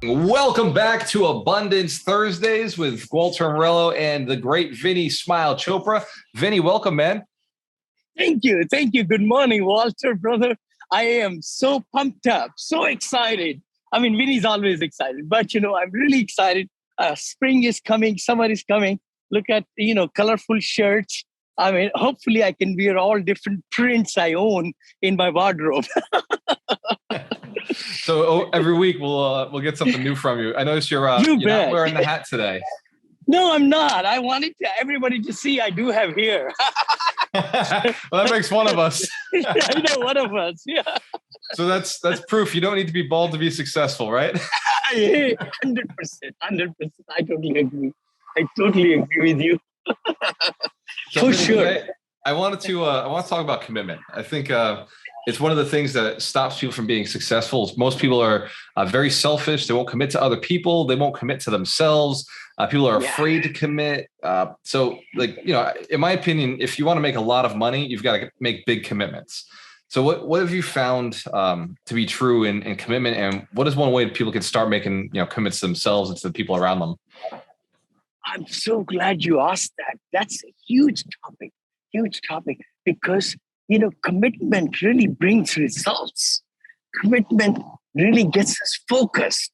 Welcome back to Abundance Thursdays with Gualter Amarelo and the great Vinney Smile Chopra. Vinney, welcome, man. Thank you. Good morning, Walter, brother. I am so pumped up, so excited. I mean, Vinney's always excited, but I'm really excited. Spring is coming, summer is coming. Look at, colorful shirts. I mean, hopefully I can wear all different prints I own in my wardrobe. So every week we'll get something new from you. I noticed you're not wearing the hat today. No, I'm not. I wanted everybody to see I do have hair. Well, that makes one of us. I know, one of us. Yeah. So that's proof you don't need to be bald to be successsul, right? 100%. I totally agree. With you. For sure. Today, I want to talk about commitment. I think it's one of the things that stops people from being successful. Most people are very selfish. They won't commit to other people. They won't commit to themselves. People are afraid to commit. So, in my opinion, if you want to make a lot of money, you've got to make big commitments. So what have you found to be true in commitment? And what is one way that people can start making, commits to themselves and to the people around them? I'm so glad you asked that. That's a huge topic because, commitment really brings results. Commitment really gets us focused,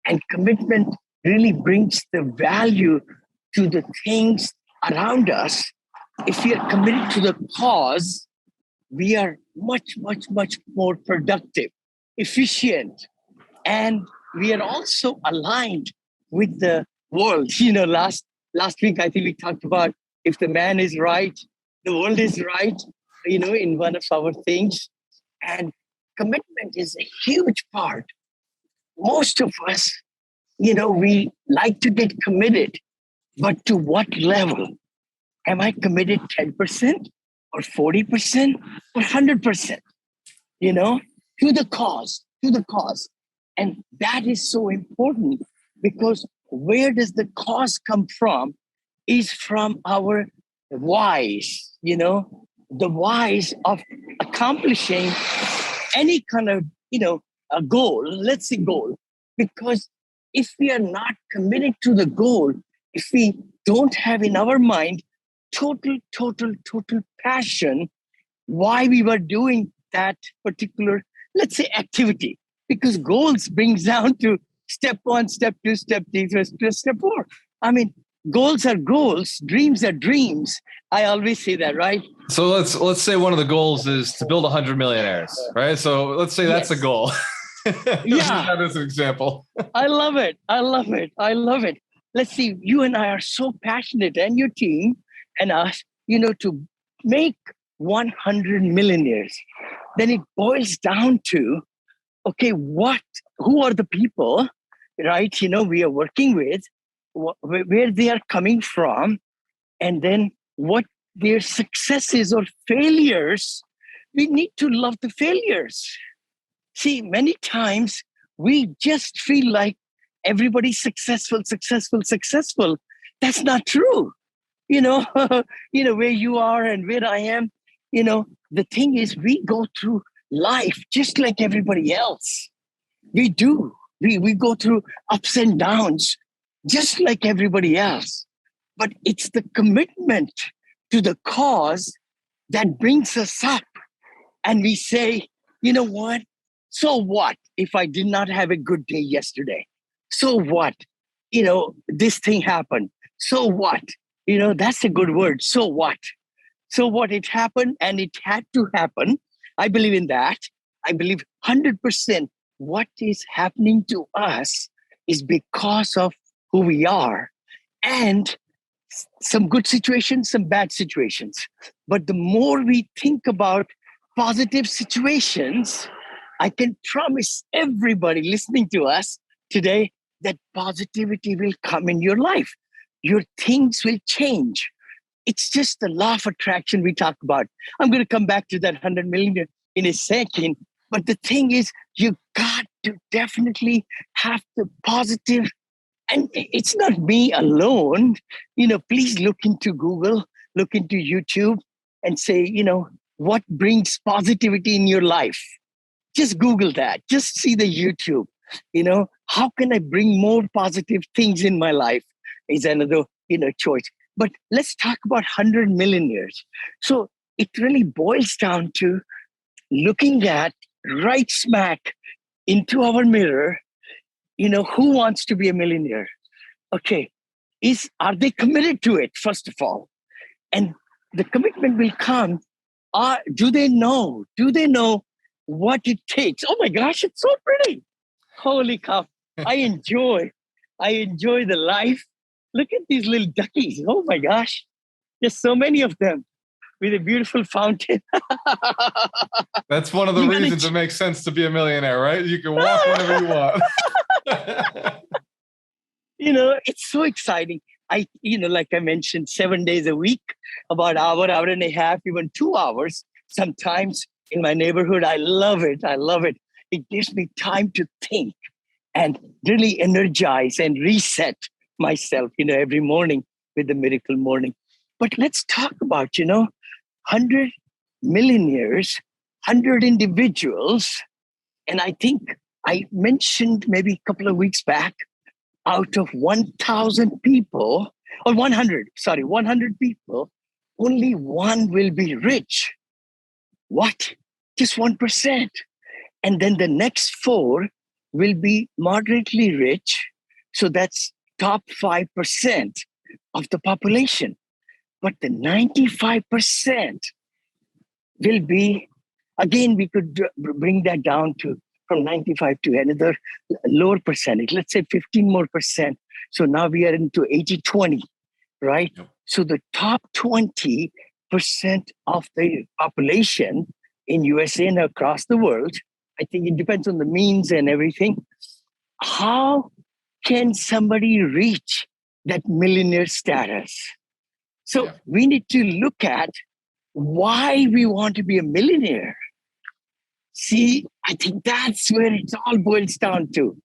and commitment really brings the value to the things around us. If we are committed to the cause, we are much more productive, efficient, and we are also aligned with the world. Last week, I think we talked about if the man is right, the world is right, in one of our things. And commitment is a huge part. Most of us, we like to get committed, but to what level? Am I committed 10% or 40% or 100%? To the cause. And that is so important because where does the cause come from is from our whys, the whys of accomplishing any kind of, a goal, let's say goal. Because if we are not committed to the goal, if we don't have in our mind total passion, why we were doing that particular, let's say, activity, because goals brings down to step 1, step 2, step 3, step 4. I mean, goals are goals, dreams are dreams. I always say that, right? So let's say one of the goals is to build 100 millionaires, right? So let's say that's a goal. Yeah, that is an example. I love it. Let's see, you and I are so passionate, and your team and us, to make 100 millionaires. Then it boils down to, okay, who are the people, right? We are working with, where they are coming from, and then what their successes or failures. We need to love the failures. See, many times we just feel like everybody's successful. That's not true. Where you are and where I am, the thing is we go through life just like everybody else. We do. We go through ups and downs just like everybody else. But it's the commitment to the cause that brings us up. And we say, you know what? So what if I did not have a good day yesterday? So what? This thing happened. So what? That's a good word. So what? So what? It happened and it had to happen. I believe in that. I believe 100% what is happening to us is because of who we are. And some good situations, some bad situations. But the more we think about positive situations, I can promise everybody listening to us today that positivity will come in your life. Your things will change. It's just the law of attraction we talk about. I'm going to come back to that 100 million in a second. But the thing is, you got to definitely have the positive. And it's not me alone. Please look into Google, look into YouTube and say, what brings positivity in your life? Just Google that. Just see the YouTube. How can I bring more positive things in my life is another, choice. But let's talk about 100 millionaires. So it really boils down to looking at right smack into our mirror, who wants to be a millionaire? Okay. Are they committed to it, first of all? And the commitment will come. Do they know? Do they know what it takes? Oh my gosh, it's so pretty. Holy cow. I enjoy the life. Look at these little duckies. Oh my gosh. There's so many of them with a beautiful fountain. That's one of the reasons it makes sense to be a millionaire, right? You can walk whenever you want. It's so exciting. Like I mentioned, 7 days a week, about hour and a half, even 2 hours, sometimes in my neighborhood. I love it. I love it. It gives me time to think and really energize and reset myself, every morning with the miracle morning. But let's talk about, 100 millionaires, 100 individuals. And I think I mentioned maybe a couple of weeks back, out of 1,000 people, or 100 people, only one will be rich. What? Just 1%. And then the next 4 will be moderately rich. So that's top 5% of the population. But the 95% will be, again, we could bring that down to from 95 to another lower percentage, let's say 15 more percent. So now we are into 80-20, right? Yep. So the top 20% of the population in USA and across the world, I think it depends on the means and everything. How can somebody reach that millionaire status? So we need to look at why we want to be a millionaire. See, I think that's where it all boils down to.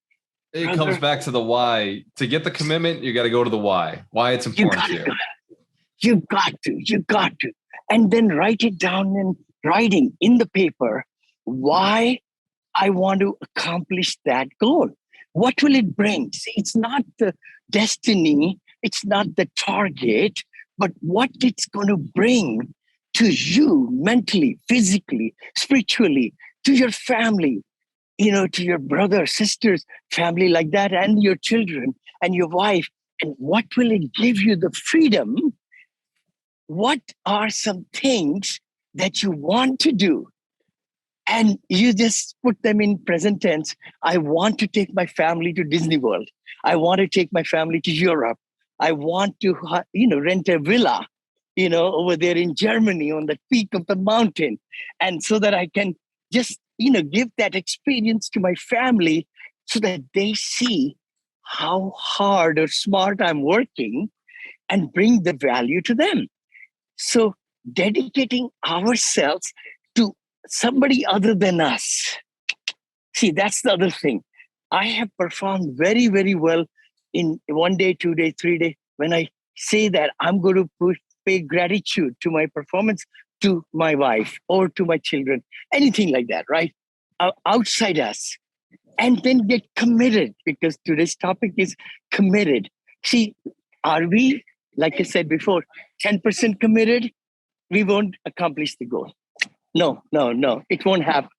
It comes back to the why. To get the commitment, you got to go to the why. Why it's important to you. You got to. And then write it down in writing in the paper why I want to accomplish that goal. What will it bring? See, it's not the destiny, it's not the target, but what it's going to bring to you mentally, physically, spiritually, to your family, to your brother, sisters, family like that, and your children and your wife. And what will it give you the freedom? What are some things that you want to do? And you just put them in present tense. I want to take my family to Disney World. I want to take my family to Europe. I want to, rent a villa, over there in Germany on the peak of the mountain. And so that I can just, give that experience to my family so that they see how hard or smart I'm working and bring the value to them. So dedicating ourselves to somebody other than us. See, that's the other thing. I have performed very, very well in 1 day, 2 day, 3 day. When I say that I'm going to pay gratitude to my performance, to my wife or to my children, anything like that, right? Outside us. And then get committed, because today's topic is committed. See, are we, like I said before, 10% committed? We won't accomplish the goal. No, it won't happen.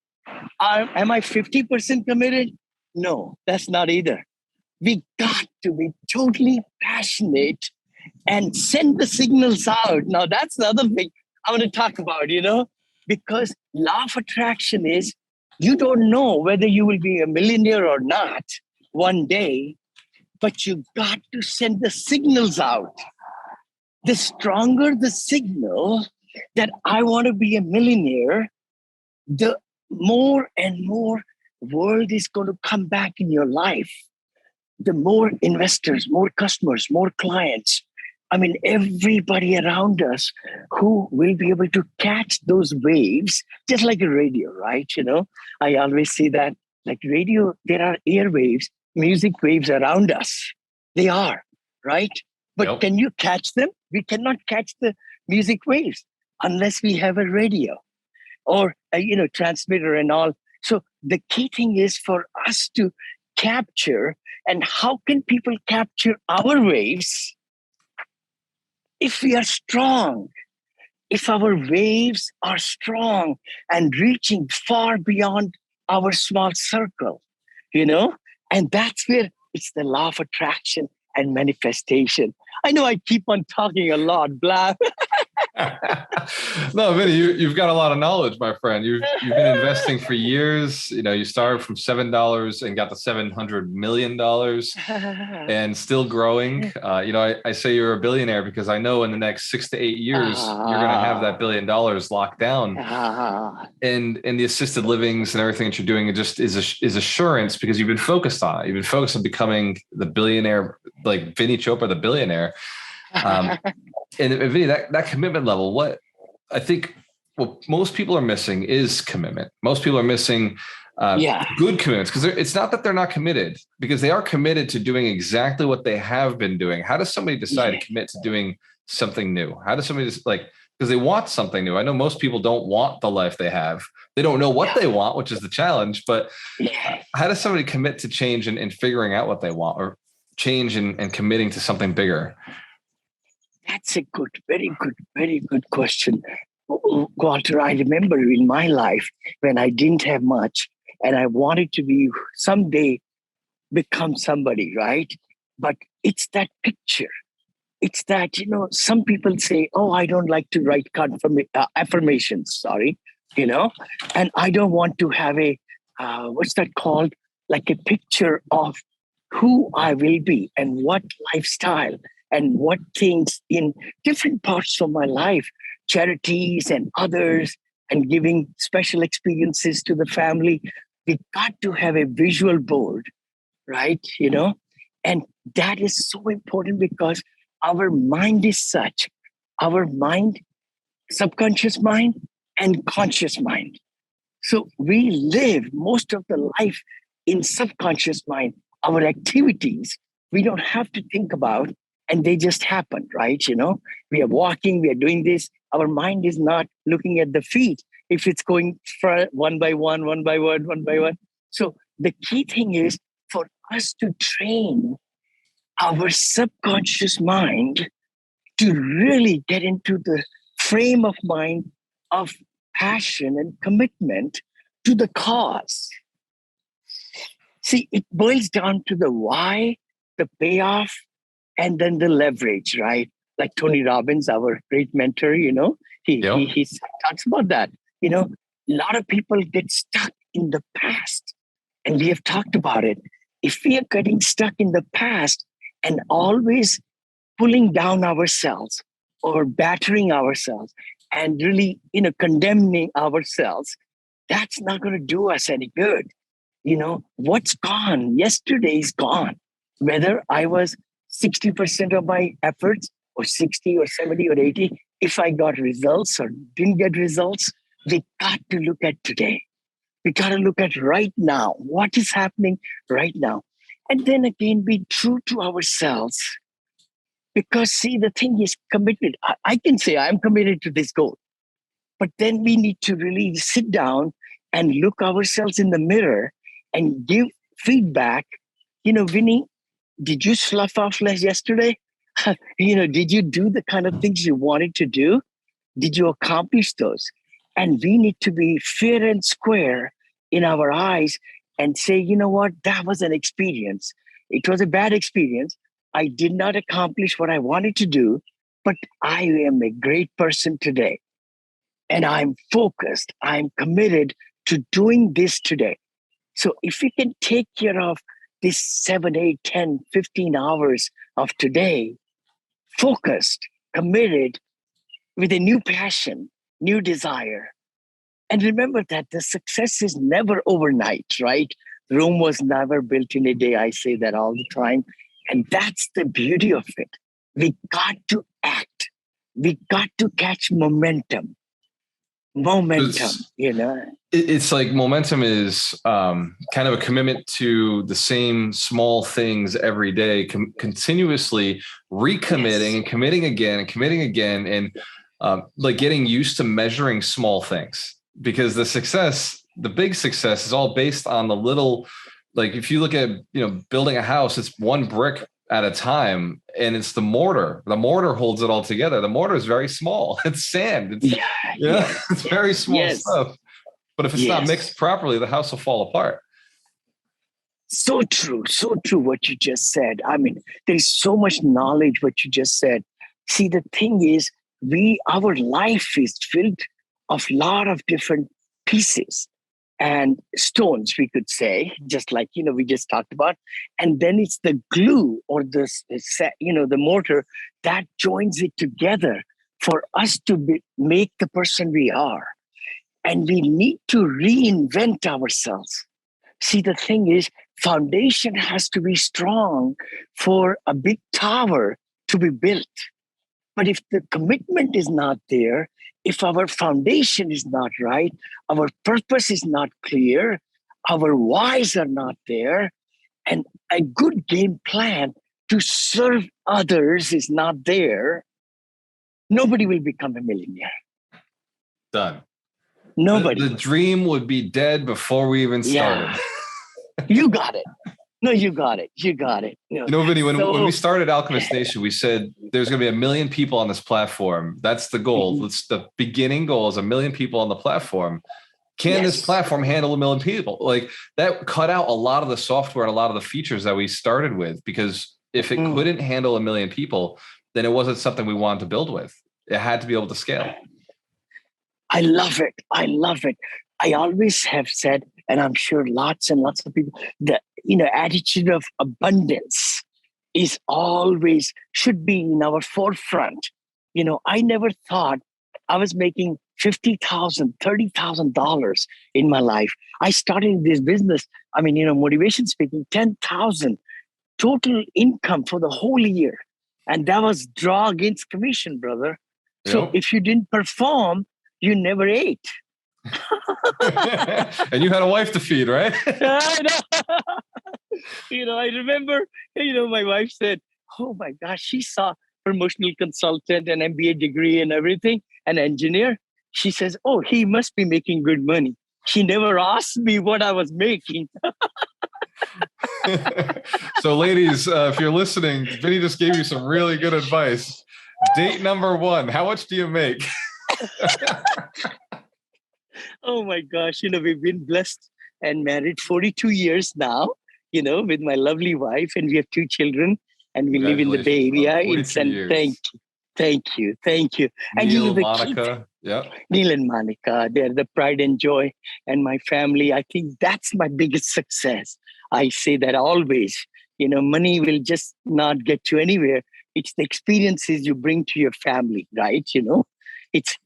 Am I 50% committed? No, that's not either. We got to be totally passionate and send the signals out. Now, that's the other thing I want to talk about, because law of attraction is you don't know whether you will be a millionaire or not one day, but you got to send the signals out. The stronger the signal that I want to be a millionaire, the more and more world is going to come back in your life. The more investors, more customers, more clients. I mean, everybody around us who will be able to catch those waves, just like a radio, right? I always say that, like radio, there are airwaves, music waves around us. They are, right? But Can you catch them? We cannot catch the music waves unless we have a radio or a transmitter and all. So the key thing is for us to capture, and how can people capture our waves if we are strong? If our waves are strong and reaching far beyond our small circle, and that's where it's the law of attraction and manifestation. I know I keep on talking a lot, blah. No, Vinney, you've got a lot of knowledge, my friend. You've been investing for years. You started from $7 and got to $700 million and still growing. I say you're a billionaire because I know in the next 6 to 8 years, you're going to have that $1 billion locked down. And the assisted livings and everything that you're doing, it just is assurance because you've been focused on it. You've been focused on becoming the billionaire, like Vinney Chopra, the billionaire. And Vinney, that commitment level, what I think most people are missing is commitment. Most people are missing good commitments because it's not that they're not committed, because they are committed to doing exactly what they have been doing. How does somebody decide to commit to doing something new? How does somebody because they want something new? I know most people don't want the life they have. They don't know what they want, which is the challenge. But how does somebody commit to change and figuring out what they want, or change and committing to something bigger? That's a very good question. Gualter, I remember in my life when I didn't have much and I wanted to be someday become somebody, right? But it's that picture. It's that, some people say, oh, I don't like to write affirmations, and I don't want to have a, what's that called? Like a picture of who I will be and what lifestyle and what things in different parts of my life, charities and others, and giving special experiences to the family. We got to have a visual board, right? And that is so important because our mind is such, our mind, subconscious mind and conscious mind. So we live most of the life in subconscious mind. Our activities, we don't have to think about, and they just happen, right? We are walking, we are doing this. Our mind is not looking at the feet if it's going one by one. So the key thing is for us to train our subconscious mind to really get into the frame of mind of passion and commitment to the cause. See, it boils down to the why, the payoff, and then the leverage, right? Like Tony Robbins, our great mentor, he talks about that. A lot of people get stuck in the past, and we have talked about it. If we are getting stuck in the past and always pulling down ourselves or battering ourselves and really, condemning ourselves, that's not going to do us any good. What's gone? Yesterday is gone. Whether I was 60% of my efforts or 60 or 70 or 80, if I got results or didn't get results, we got to look at today. We got to look at right now. What is happening right now? And then again, be true to ourselves. Because see, the thing is commitment. I can say I'm committed to this goal. But then we need to really sit down and look ourselves in the mirror and give feedback. Vinney, did you slough off less yesterday? Did you do the kind of things you wanted to do? Did you accomplish those? And we need to be fair and square in our eyes and say, you know what, that was an experience. It was a bad experience. I did not accomplish what I wanted to do, but I am a great person today. And I'm focused. I'm committed to doing this today. So if we can take care of this 7, 8, 10, 15 hours of today, focused, committed, with a new passion, new desire. And remember that the success is never overnight, right? Rome was never built in a day. I say that all the time. And that's the beauty of it. We got to act. We got to catch momentum. It's like momentum is kind of a commitment to the same small things every day, continuously recommitting and committing again, and like getting used to measuring small things, because the big success is all based on the little Like if you look at, building a house, it's one brick at a time, and it's the mortar. The mortar holds it all together. The mortar is very small. It's sand. It's, Yeah, yes, it's very small stuff. But if it's not mixed properly, the house will fall apart. So true what you just said. I mean, there's so much knowledge what you just said. See, the thing is, our life is filled of lot of different pieces and stones, we could say, just like, we just talked about. And then it's the glue or the mortar that joins it together for us to make the person we are. And we need to reinvent ourselves. See, the thing is, foundation has to be strong for a big tower to be built. But if the commitment is not there, if our foundation is not right, our purpose is not clear, our whys are not there, and a good game plan to serve others is not there, nobody will become a millionaire. Done. Nobody. The dream would be dead before we even started. Yeah. You got it. No, you got it. Vinney, when we started Alchemist Nation, we said there's going to be 1 million people on this platform. That's the goal. Mm-hmm. It's the beginning goal is 1 million people on the platform. Can this platform handle 1 million people? Like that cut out a lot of the software and a lot of the features that we started with, because if it couldn't handle 1 million people, then it wasn't something we wanted to build with. It had to be able to scale. I love it. I always have said, and I'm sure lots and lots of people, the attitude of abundance is always should be in our forefront. I never thought I was making $50,000, $30,000 in my life. I started this business. I mean, motivation speaking, 10,000 total income for the whole year, and that was draw against commission, brother. So if you didn't perform, you never ate. And you had a wife to feed, right? I know. I remember, my wife said, oh my gosh, she saw promotional consultant and MBA degree and everything, an engineer. She says, oh, he must be making good money. She never asked me what I was making. So ladies, if you're listening, Vinney just gave you some really good advice. Date number 1, how much do you make? Oh my gosh, we've been blessed and married 42 years now, with my lovely wife, and we have 2 children, and we live in the Bay Area. Thank you. Neil, Monica. Neil and Monica, they're the pride and joy. And my family, I think that's my biggest success. I say that always. Money will just not get you anywhere. It's the experiences you bring to your family, right?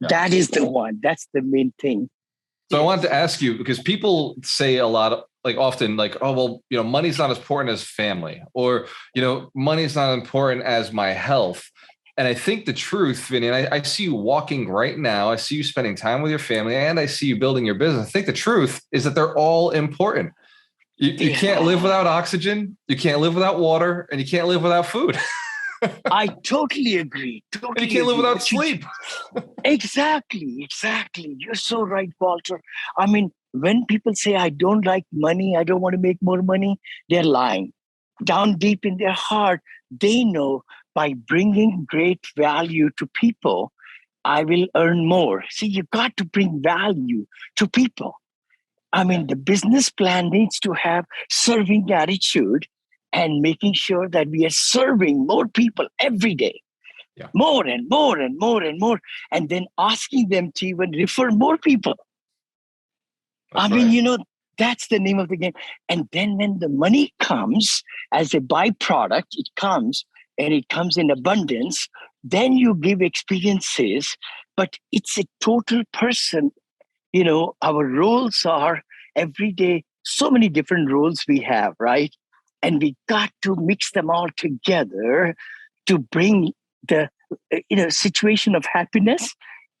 That is the one. That's the main thing. So I wanted to ask you, because people say a lot, often, oh, well, money's not as important as family, or, money's not important as my health. And I think the truth, Vinney, and I see you walking right now, I see you spending time with your family, and I see you building your business. I think the truth is that they're all important. You can't live without oxygen, you can't live without water, and you can't live without food. I totally agree. And you can't live without sleep. Exactly. You're so right, Gualter. I mean, when people say, I don't like money, I don't want to make more money, they're lying. Down deep in their heart, they know by bringing great value to people, I will earn more. See, you got to bring value to people. I mean, the business plan needs to have serving attitude and making sure that we are serving more people every day. Yeah. More and more and more and more. And then asking them to even refer more people. That's right. That's the name of the game. And then when the money comes as a byproduct, it comes in abundance, then you give experiences, but it's a total person. Our roles are every day, so many different roles we have, right? And we got to mix them all together to bring the situation of happiness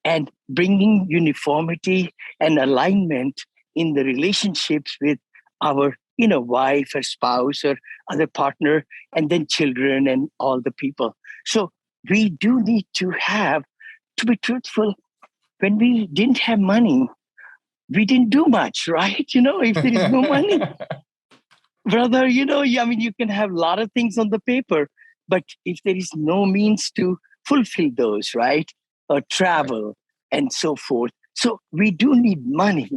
and bringing uniformity and alignment in the relationships with our wife or spouse or other partner, and then children and all the people. So we do need to be truthful, when we didn't have money, we didn't do much, right? If there is no money. brother, I mean, you can have a lot of things on the paper, but if there is no means to fulfill those, right? Or Right. travel and so forth. So we do need money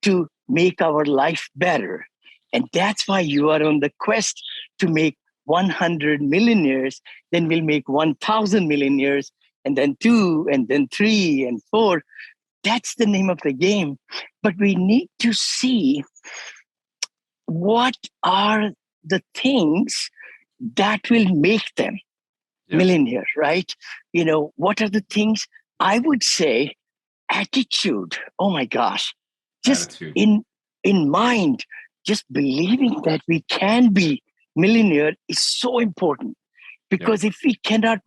to make our life better. And that's why you are on the quest to make 100 millionaires. Then we'll make 1,000 millionaires, and then two, and then three, and four. That's the name of the game. But we need to see what are the things that will make them Yeah. millionaire, right? What are the things? I would say attitude. Oh my gosh. Just Attitude. in mind, just believing that we can be millionaire is so important, because if we cannot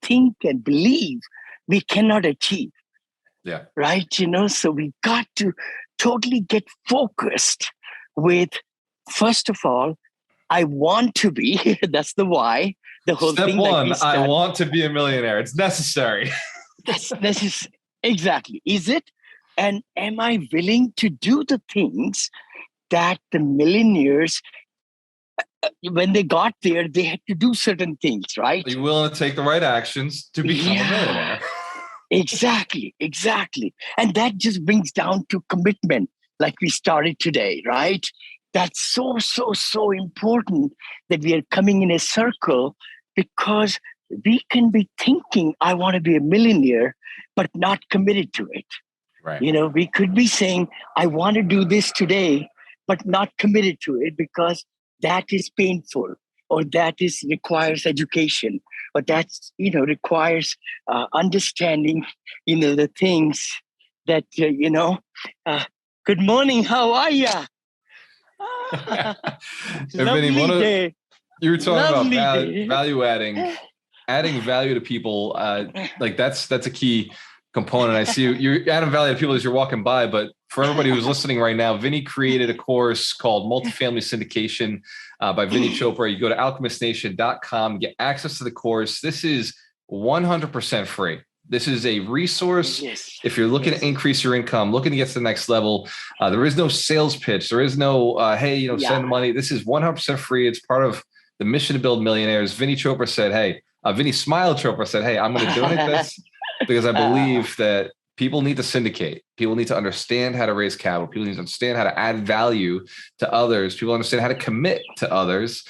think and believe, we cannot achieve, Yeah. right? So we got to totally get focused with, first of all, I want to be. That's the why. The whole Step thing, like one, we I start. want to be a millionaire. It's necessary. This is exactly. Is it? And am I willing to do the things that the millionaires, when they got there, they had to do certain things, right? Are you willing to take the right actions to become a millionaire? Exactly. And that just brings down to commitment, like we started today, right? That's so important that we are coming in a circle, because we can be thinking, I want to be a millionaire, but not committed to it. Right. We could be saying, I want to do this today, but not committed to it because that is painful, or that is requires education, or that's, requires understanding, the things that, good morning, how are you? Vinny, Lovely day. you were talking about Lovely day. value adding value to people. Like that's a key component. I see you're adding value to people as you're walking by, but for everybody who's listening right now, Vinney created a course called Multifamily Syndication by Vinney Chopra. You go to alchemistnation.com, get access to the course. This is 100% free. This is a resource. Yes. If you're looking to increase your income, looking to get to the next level, there is no sales pitch. There is no, send money. This is 100% free. It's part of the mission to build millionaires. Vinney Chopra said, hey, Vinney Smile Chopra said, hey, I'm going to donate this because I believe that people need to syndicate. People need to understand how to raise capital. People need to understand how to add value to others. People understand how to commit to others.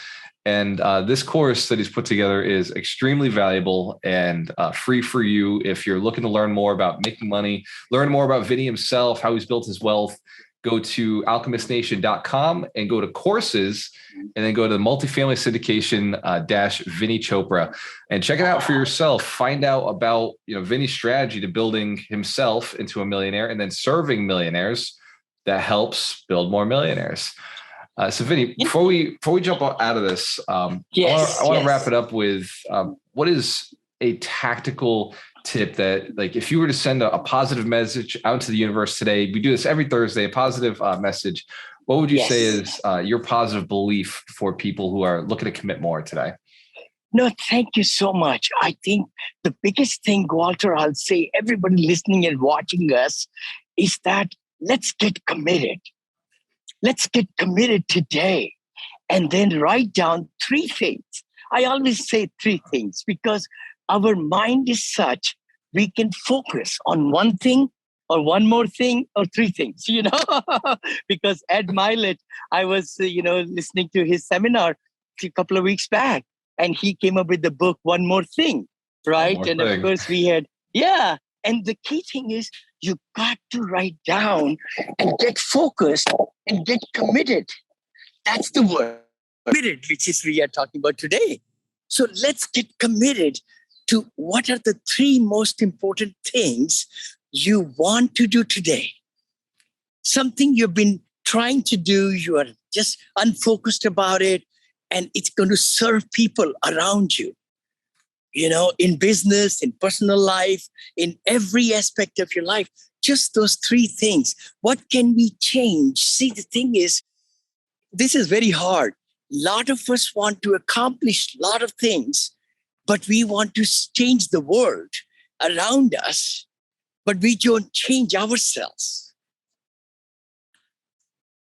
And this course that he's put together is extremely valuable and free for you. If you're looking to learn more about making money, learn more about Vinney himself, how he's built his wealth, go to alchemistnation.com and go to courses, and then go to the multifamily syndication Vinney Chopra and check it out for yourself. Find out about Vinney's strategy to building himself into a millionaire and then serving millionaires that helps build more millionaires. So Vinney, before we jump out of this, I want to wrap it up with what is a tactical tip that, like, if you were to send a positive message out into the universe today, we do this every Thursday, a positive message. What would you say is your positive belief for people who are looking to commit more today? No, thank you so much. I think the biggest thing, Gualter, I'll say everybody listening and watching us, is that let's get committed. Let's get committed today, and then write down 3 things. I always say 3 things because our mind is such, we can focus on one thing or one more thing or 3 things, because Ed Milet, I was, listening to his seminar a couple of weeks back, and he came up with the book, One More Thing, right? And of course we had, and the key thing is you got to write down and get focused and get committed. That's the word, committed, which is we are talking about today. So let's get committed to what are the 3 most important things you want to do today. Something you've been trying to do, you are just unfocused about it, and it's going to serve people around you. In business, in personal life, in every aspect of your life, just those 3 things. What can we change? See, the thing is, this is very hard. A lot of us want to accomplish a lot of things, but we want to change the world around us, but we don't change ourselves.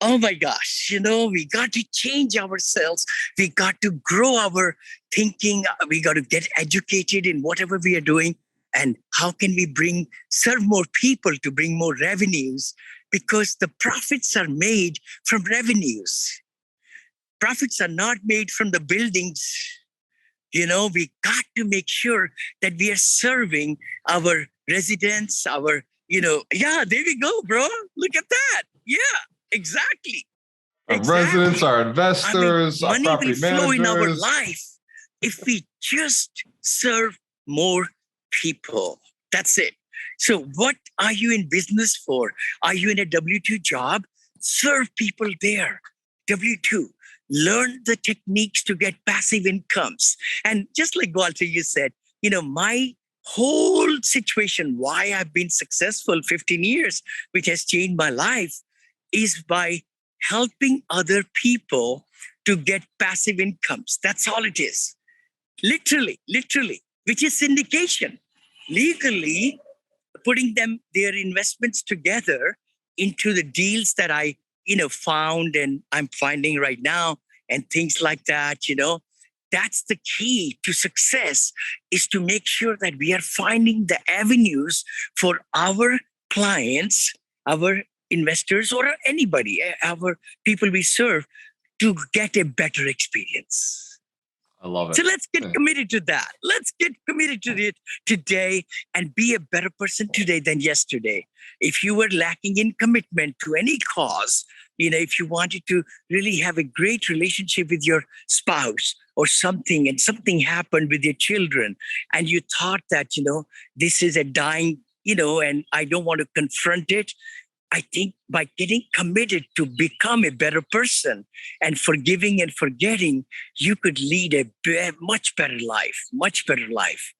Oh my gosh, we got to change ourselves. We got to grow our thinking. We got to get educated in whatever we are doing. And how can we serve more people to bring more revenues? Because the profits are made from revenues. Profits are not made from the buildings. We got to make sure that we are serving our residents, yeah, there we go, bro. Look at that. Yeah, exactly. Our residents, our investors, our money property will flow in our managers. life if we just serve more people. That's it. So what are you in business for? Are you in a W-2 job? Serve people there. W-2. Learn the techniques to get passive incomes. And just like Gualter, you said, my whole situation, why I've been successful 15 years, which has changed my life, is by helping other people to get passive incomes. That's all it is. Literally, which is syndication. Legally, putting their investments together into the deals that I, found and I'm finding right now and things like that, that's the key to success, is to make sure that we are finding the avenues for our clients, our investors, or anybody, our people we serve, to get a better experience. I love it. So let's get committed to that. Let's get committed to it today and be a better person today than yesterday. If you were lacking in commitment to any cause, if you wanted to really have a great relationship with your spouse or something, and something happened with your children, and you thought that, this is a dying, and I don't want to confront it, I think by getting committed to become a better person and forgiving and forgetting, you could lead a much better life, much better life.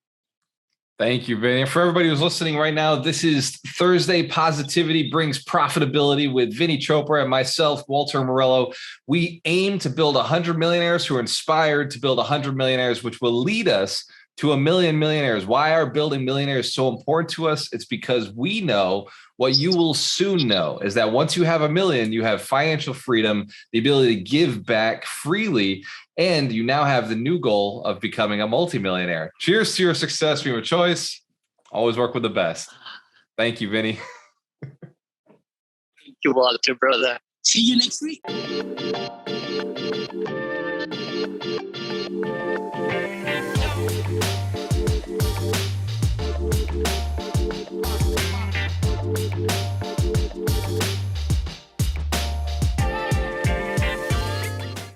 Thank you, Vinney. For everybody who's listening right now, this is Thursday Positivity Brings Profitability with Vinney Chopra and myself, Gualter Amarelo. We aim to build 100 millionaires who are inspired to build 100 millionaires, which will lead us to 1 million millionaires. Why are building millionaires so important to us? It's because we know what you will soon know is that once you have 1 million, you have financial freedom, the ability to give back freely, and you now have the new goal of becoming a multimillionaire. Cheers to your success, freedom of choice. Always work with the best. Thank you, Vinney. Thank you, Walter, brother. See you next week.